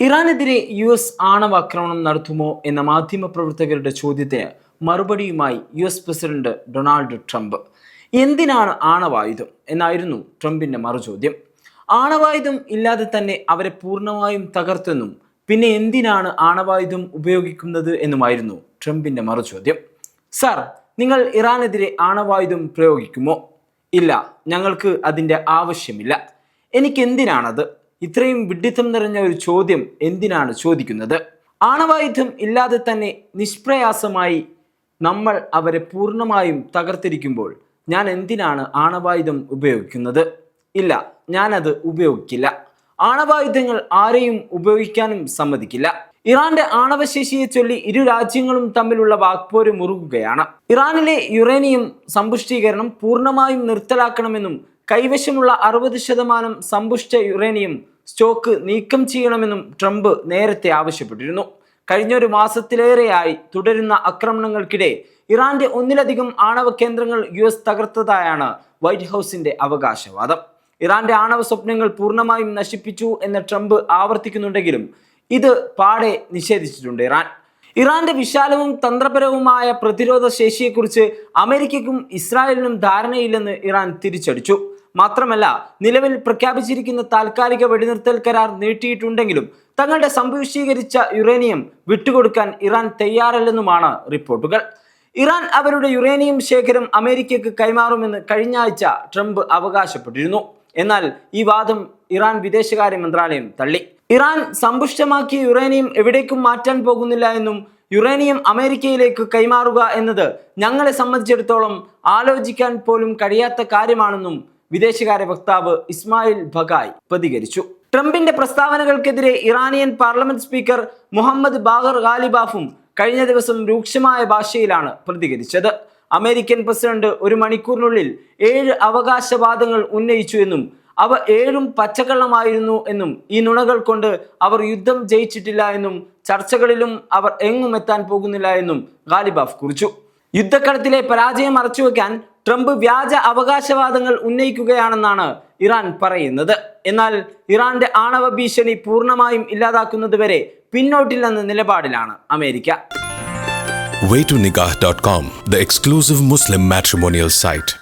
ഇറാനെതിരെ US ആണവാക്രമണം നടത്തുമോ എന്ന മാധ്യമപ്രവർത്തകരുടെ ചോദ്യത്തിന് മറുപടിയുമായി US പ്രസിഡന്റ് ഡൊണാൾഡ് ട്രംപ്. എന്തിനാണ് ആണവായുധം എന്നായിരുന്നു ട്രംപിന്റെ മറുചോദ്യം. ആണവായുധം ഇല്ലാതെ തന്നെ അവരെ പൂർണ്ണമായും തകർത്തെന്നും പിന്നെ എന്തിനാണ് ആണവായുധം ഉപയോഗിക്കുന്നത് എന്നുമായിരുന്നു ട്രംപിന്റെ മറുചോദ്യം. സർ, നിങ്ങൾ ഇറാനെതിരെ ആണവായുധം പ്രയോഗിക്കുമോ? ഇല്ല, ഞങ്ങൾക്ക് അതിൻ്റെ ആവശ്യമില്ല. എനിക്കെന്തിനാണത്? ഇത്രയും വിഡ്ഢിത്തം നിറഞ്ഞ ഒരു ചോദ്യം എന്തിനാണ് ചോദിക്കുന്നത്? ആണവായുധം ഇല്ലാതെ തന്നെ നിഷ്പ്രയാസമായി നമ്മൾ അവരെ പൂർണ്ണമായും തകർത്തിരിക്കുമ്പോൾ ഞാൻ എന്തിനാണ് ആണവായുധം ഉപയോഗിക്കുന്നത്? ഇല്ല, ഞാനത് ഉപയോഗിക്കില്ല. ആണവായുധങ്ങൾ ആരെയും ഉപയോഗിക്കാനും സമ്മതിക്കില്ല. ഇറാന്റെ ആണവശേഷിയെ ചൊല്ലി ഇരു രാജ്യങ്ങളും തമ്മിലുള്ള വാക്പോര് മുറുകുകയാണ്. ഇറാനിലെ യുറേനിയം സമ്പുഷ്ടീകരണം പൂർണ്ണമായും നിർത്തലാക്കണമെന്നും കൈവശമുള്ള 60% സമ്പുഷ്ട യുറേനിയം സ്റ്റോക്ക് നീക്കം ചെയ്യണമെന്നും ട്രംപ് നേരത്തെ ആവശ്യപ്പെട്ടിരുന്നു. കഴിഞ്ഞ ഒരു മാസത്തിലേറെയായി തുടരുന്ന ആക്രമണങ്ങൾക്കിടെ ഇറാന്റെ ഒന്നിലധികം ആണവ കേന്ദ്രങ്ങൾ US തകർത്തതായാണ് വൈറ്റ് ഹൗസിന്റെ അവകാശവാദം. ഇറാന്റെ ആണവ സ്വപ്നങ്ങൾ പൂർണ്ണമായും നശിപ്പിച്ചു എന്ന് ട്രംപ് ആവർത്തിക്കുന്നുണ്ടെങ്കിലും ഇത് പാടെ നിഷേധിച്ചിട്ടുണ്ട് ഇറാന്റെ വിശാലവും തന്ത്രപരവുമായ പ്രതിരോധ ശേഷിയെക്കുറിച്ച് അമേരിക്കയ്ക്കും ഇസ്രായേലിനും ധാരണയില്ലെന്ന് ഇറാൻ തിരിച്ചടിച്ചു. മാത്രമല്ല, നിലവിൽ പ്രഖ്യാപിച്ചിരിക്കുന്ന താൽക്കാലിക വെടിനിർത്തൽ കരാർ നീട്ടിയിട്ടുണ്ടെങ്കിലും തങ്ങളുടെ സമ്പുഷ്ടീകരിച്ച യുറേനിയം വിട്ടുകൊടുക്കാൻ ഇറാൻ തയ്യാറല്ലെന്നുമാണ് റിപ്പോർട്ടുകൾ. ഇറാൻ അവരുടെ യുറേനിയം ശേഖരം അമേരിക്കയ്ക്ക് കൈമാറുമെന്ന് കഴിഞ്ഞ ആഴ്ച ട്രംപ് അവകാശപ്പെട്ടിരുന്നു. എന്നാൽ ഈ വാദം ഇറാൻ വിദേശകാര്യ മന്ത്രാലയം തള്ളി. ഇറാൻ സമ്പുഷ്ടമാക്കിയ യുറേനിയം എവിടേക്കും മാറ്റാൻ പോകുന്നില്ല എന്നും യുറേനിയം അമേരിക്കയിലേക്ക് കൈമാറുക എന്നത് ഞങ്ങളെ സംബന്ധിച്ചിടത്തോളം ആലോചിക്കാൻ പോലും കഴിയാത്ത കാര്യമാണെന്നും വിദേശകാര്യ വക്താവ് ഇസ്മായിൽ ബഗായ് പ്രതികരിച്ചു. ട്രംപിന്റെ പ്രസ്താവനകൾക്കെതിരെ Iranian parliament speaker Mohammad Baqer ഗാലിബാഫും കഴിഞ്ഞ ദിവസം രൂക്ഷമായ ഭാഷയിലാണ് പ്രതികരിച്ചത്. അമേരിക്കൻ പ്രസിഡന്റ് 1 മണിക്കൂറിനുള്ളിൽ 7 അവകാശവാദങ്ങൾ ഉന്നയിച്ചു എന്നും അവ 7ഉം പച്ചക്കള്ളമായിരുന്നു എന്നും ഈ നുണകൾ കൊണ്ട് അവർ യുദ്ധം ജയിച്ചിട്ടില്ല എന്നും ചർച്ചകളിലും അവർ എങ്ങും എത്താൻ പോകുന്നില്ല എന്നും ഗാലിബാഫ് കുറിച്ചു. യുദ്ധക്കളത്തിലെ പരാജയം മറച്ചുവെക്കാൻ ട്രംപ് വ്യാജ അവകാശവാദങ്ങൾ ഉന്നയിക്കുകയാണെന്നാണ് ഇറാൻ പറയുന്നത്. എന്നാൽ ഇറാന്റെ ആണവ ഭീഷണി പൂർണ്ണമായും ഇല്ലാതാക്കുന്നത് വരെ പിന്നോട്ടില്ലെന്ന നിലപാടിലാണ് America. Waytonikah.com, the exclusive Muslim matrimonial site.